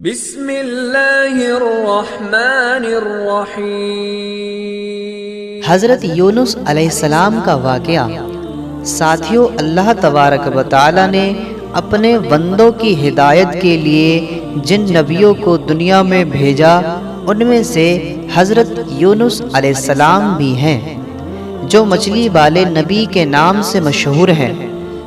بسم اللہ الرحمن الرحیم۔ حضرت یونس علیہ السلام کا واقعہ۔ ساتھیو، اللہ تبارک و تعالی نے اپنے بندوں کی ہدایت کے لیے جن نبیوں کو دنیا میں بھیجا، ان میں سے حضرت یونس علیہ السلام بھی ہیں، جو مچھلی والے نبی کے نام سے مشہور ہیں۔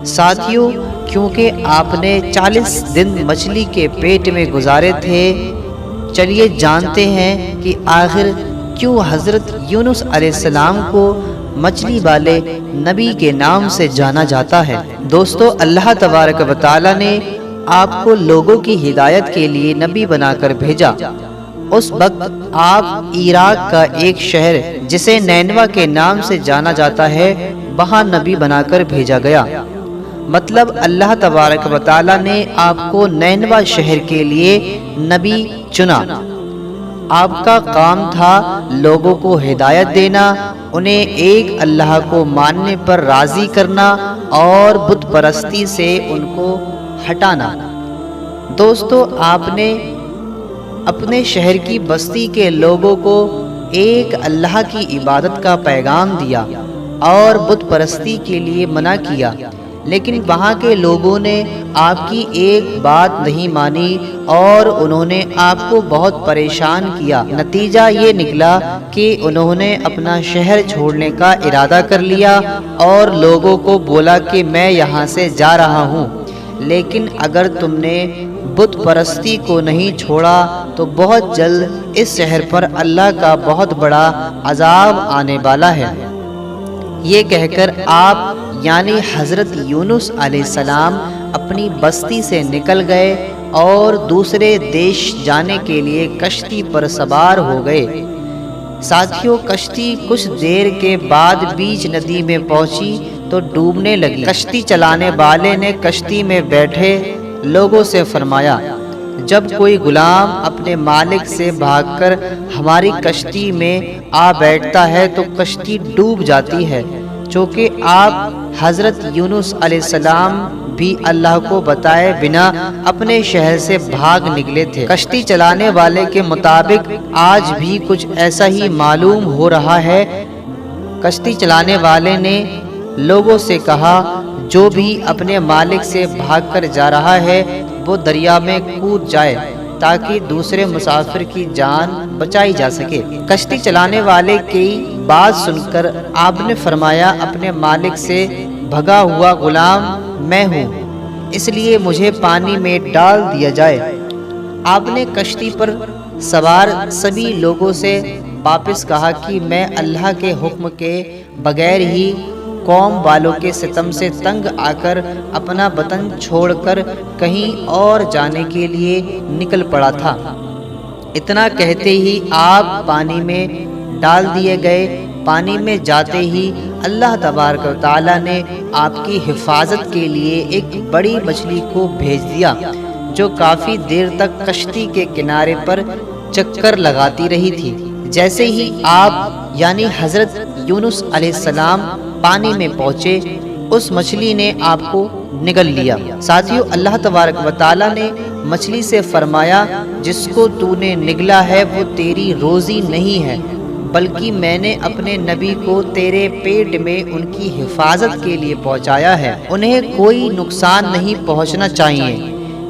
ساتھیو، کیونکہ آپ نے 40 دن مچھلی کے پیٹ میں گزارے تھے، چلیے جانتے ہیں کہ آخر کیوں حضرت یونس علیہ السلام کو مچھلی والے نبی کے نام سے جانا جاتا ہے۔ دوستو، اللہ تبارک و تعالی نے آپ کو لوگوں کی ہدایت کے لیے نبی بنا کر بھیجا۔ اس وقت آپ عراق کا ایک شہر جسے نینوا کے نام سے جانا جاتا ہے، وہاں نبی بنا کر بھیجا گیا۔ مطلب اللہ تبارک و تعالی نے آپ کو نینوا شہر کے لیے نبی چنا۔ آپ کا کام تھا لوگوں کو ہدایت دینا، انہیں ایک اللہ کو ماننے پر راضی کرنا اور بت پرستی سے ان کو ہٹانا۔ دوستو، آپ نے اپنے شہر کی بستی کے لوگوں کو ایک اللہ کی عبادت کا پیغام دیا اور بت پرستی کے لیے منع کیا، لیکن وہاں کے لوگوں نے آپ کی ایک بات نہیں مانی اور انہوں نے آپ کو بہت پریشان کیا۔ نتیجہ یہ نکلا کہ انہوں نے اپنا شہر چھوڑنے کا ارادہ کر لیا اور لوگوں کو بولا کہ میں یہاں سے جا رہا ہوں، لیکن اگر تم نے بت پرستی کو نہیں چھوڑا تو بہت جلد اس شہر پر اللہ کا بہت بڑا عذاب آنے والا ہے۔ یہ کہہ کر آپ یعنی حضرت یونس علیہ السلام اپنی بستی سے نکل گئے اور دوسرے دیش جانے کے لیے کشتی پر سوار ہو گئے۔ ساتھیوں، کشتی کچھ دیر کے بعد بیچ ندی میں پہنچی تو ڈوبنے لگی۔ کشتی چلانے والے نے کشتی میں بیٹھے لوگوں سے فرمایا، جب کوئی غلام اپنے مالک سے بھاگ کر ہماری کشتی میں آ بیٹھتا ہے تو کشتی ڈوب جاتی ہے۔ چونکہ آپ حضرت یونس علیہ السلام بھی اللہ کو بتائے بنا اپنے شہر سے بھاگ نکلے تھے۔ کشتی چلانے والے کے مطابق آج بھی کچھ ایسا ہی معلوم ہو رہا ہے۔ کشتی چلانے والے نے لوگوں سے کہا، جو بھی اپنے مالک سے بھاگ کر جا رہا ہے وہ دریا میں کود جائے تاکہ دوسرے مسافر کی جان بچائی جا سکے۔ کشتی چلانے والے کی بات سن کر آپ نے فرمایا، اپنے مالک سے بھگا ہوا غلام میں ہوں، اس لیے مجھے پانی میں ڈال دیا جائے۔ آپ نے کشتی پر سوار سبھی لوگوں سے واپس کہا کہ میں اللہ کے حکم کے بغیر ہی قوم والوں کے ستم سے تنگ آ کر اپنا وطن چھوڑ کر کہیں اور جانے کے لیے نکل پڑا تھا۔ اتنا کہتے ہی آپ پانی میں ڈال دیے گئے۔ پانی میں جاتے ہی اللہ تبارک و تعالی نے آپ کی حفاظت کے لیے ایک بڑی مچھلی کو بھیج دیا، جو کافی دیر تک کشتی کے کنارے پر چکر لگاتی رہی تھی۔ جیسے ہی آپ یعنی حضرت یونس علیہ السلام پانی میں پہنچے، اس مچھلی نے آپ کو نگل لیا۔ ساتھیو، اللہ تبارک و تعالی نے مچھلی سے فرمایا، جس کو تو نے نگلا ہے وہ تیری روزی نہیں ہے، بلکہ میں نے اپنے نبی کو تیرے پیٹ میں ان کی حفاظت کے لیے پہنچایا ہے، انہیں کوئی نقصان نہیں پہنچنا چاہیے۔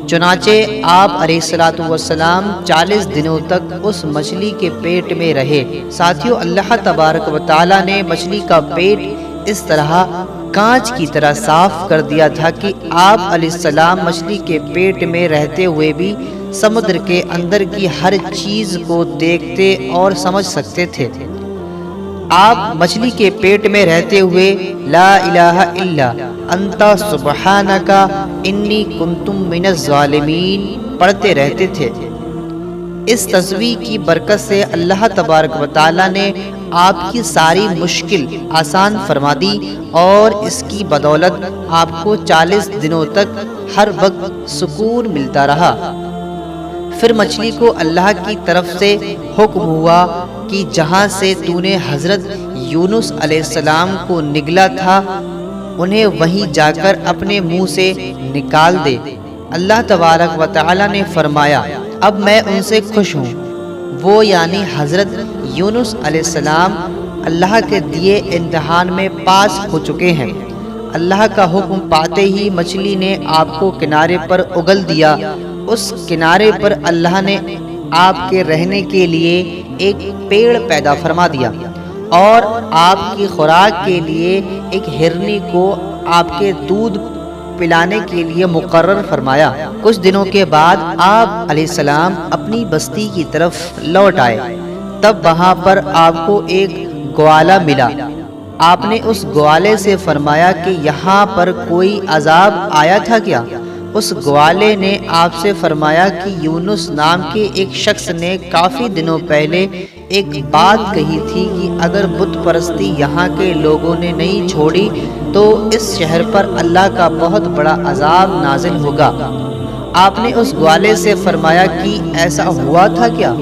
چنانچہ آپ علیہ الصلوۃ والسلام 40 دنوں تک اس مچھلی کے پیٹ میں رہے۔ ساتھیو، اللہ تبارک و تعالی نے مچھلی کا پیٹ اس طرح کانچ کی طرح صاف کر دیا تھا کہ آپ علیہ السلام مچھلی کے پیٹ میں رہتے ہوئے بھی سمندر کے اندر کی ہر چیز کو دیکھتے اور سمجھ سکتے تھے۔ آپ مچھلی کے پیٹ میں رہتے ہوئے لا الہ الا انت سبحانک انی کنت من الظالمین پڑھتے رہتے تھے۔ اس تصویر کی برکت سے اللہ تبارک و تعالی نے آپ کی ساری مشکل آسان فرما دی اور اس کی بدولت آپ کو 40 دنوں تک ہر وقت سکون ملتا رہا۔ پھر مچھلی کو اللہ کی طرف سے حکم ہوا کہ جہاں سے تو نے حضرت یونس علیہ السلام کو نگلا تھا، انہیں وہیں جا کر اپنے منہ سے نکال دے۔ اللہ تبارک و تعالی نے فرمایا، اب میں ان سے خوش ہوں۔ وہ یعنی حضرت یونس علیہ السلام اللہ کے دیے امتحان میں پاس ہو چکے ہیں۔ اللہ کا حکم پاتے ہی مچھلی نے آپ کو کنارے پر اگل دیا۔ اس کنارے پر اللہ نے آپ کے رہنے کے لیے ایک پیڑ پیدا فرما دیا اور آپ کی خوراک کے لیے ایک ہرنی کو آپ کے دودھ پلانے کے لیے مقرر فرمایا۔ کچھ دنوں کے بعد آپ علیہ السلام اپنی بستی کی طرف لوٹ آئے۔ تب وہاں پر آپ کو ایک گوالا ملا۔ آپ نے اس گوالے سے فرمایا کہ یہاں پر کوئی عذاب آیا تھا کیا؟ اس گوالے نے آپ سے فرمایا کہ یونس نام کے ایک شخص نے کافی دنوں پہلے ایک بات کہی تھی کہ اگر بت پرستی یہاں کے لوگوں نے نہیں چھوڑی تو اس شہر پر اللہ کا بہت بڑا عذاب نازل ہوگا۔ آپ نے اس گوالے سے فرمایا کہ ایسا ہوا تھا کیا؟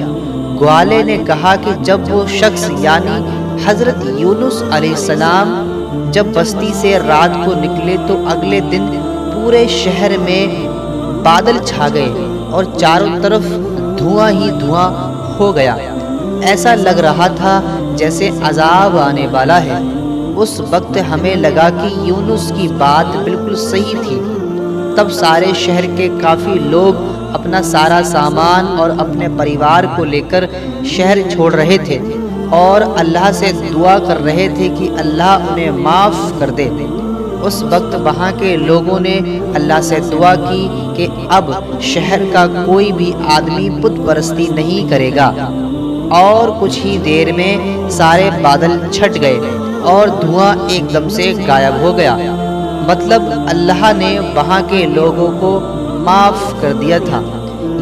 گوالے نے کہا کہ جب وہ شخص یعنی حضرت یونس علیہ السلام جب بستی سے رات کو نکلے تو اگلے دن پورے شہر میں بادل چھا گئے اور چاروں طرف دھواں ہی دھواں ہو گیا۔ ایسا لگ رہا تھا جیسے عذاب آنے والا ہے۔ اس وقت ہمیں لگا کہ یونس کی بات بالکل صحیح تھی۔ تب سارے شہر کے کافی لوگ اپنا سارا سامان اور اپنے پریوار کو لے کر شہر چھوڑ رہے تھے اور اللہ سے دعا کر رہے تھے کہ اللہ انہیں معاف کر دے۔ اس وقت وہاں کے لوگوں نے اللہ سے دعا کی کہ اب شہر کا کوئی بھی آدمی بت پرستی نہیں کرے گا، اور کچھ ہی دیر میں سارے بادل چھٹ گئے اور دھواں ایک دم سے غائب ہو گیا۔ مطلب اللہ نے وہاں کے لوگوں کو معاف کر دیا تھا۔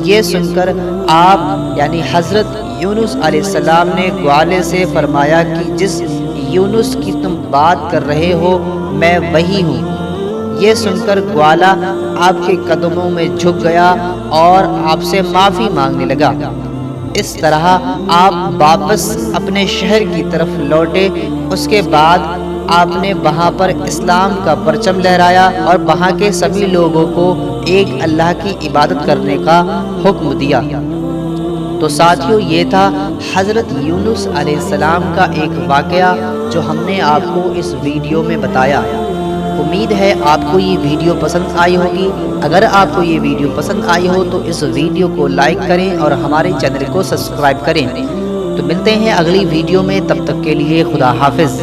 یہ سن کر آپ یعنی حضرت یونس علیہ السلام نے گوالے سے فرمایا کہ جس یونس کی تم بات کر رہے ہو میں وہی ہوں۔ یہ سن کر گوالا آپ کے قدموں میں جھک گیا اور آپ سے معافی مانگنے لگا۔ اس طرح آپ واپس اپنے شہر کی طرف لوٹے۔ اس کے بعد آپ نے وہاں پر اسلام کا پرچم لہرایا اور وہاں کے سبھی لوگوں کو ایک اللہ کی عبادت کرنے کا حکم دیا۔ تو ساتھیو، یہ تھا حضرت یونس علیہ السلام کا ایک واقعہ جو ہم نے آپ کو اس ویڈیو میں بتایا۔ امید ہے آپ کو یہ ویڈیو پسند آئی ہوگی۔ اگر آپ کو یہ ویڈیو پسند آئی ہو تو اس ویڈیو کو لائک کریں اور ہمارے چینل کو سبسکرائب کریں۔ تو ملتے ہیں اگلی ویڈیو میں، تب تک کے لیے خدا حافظ۔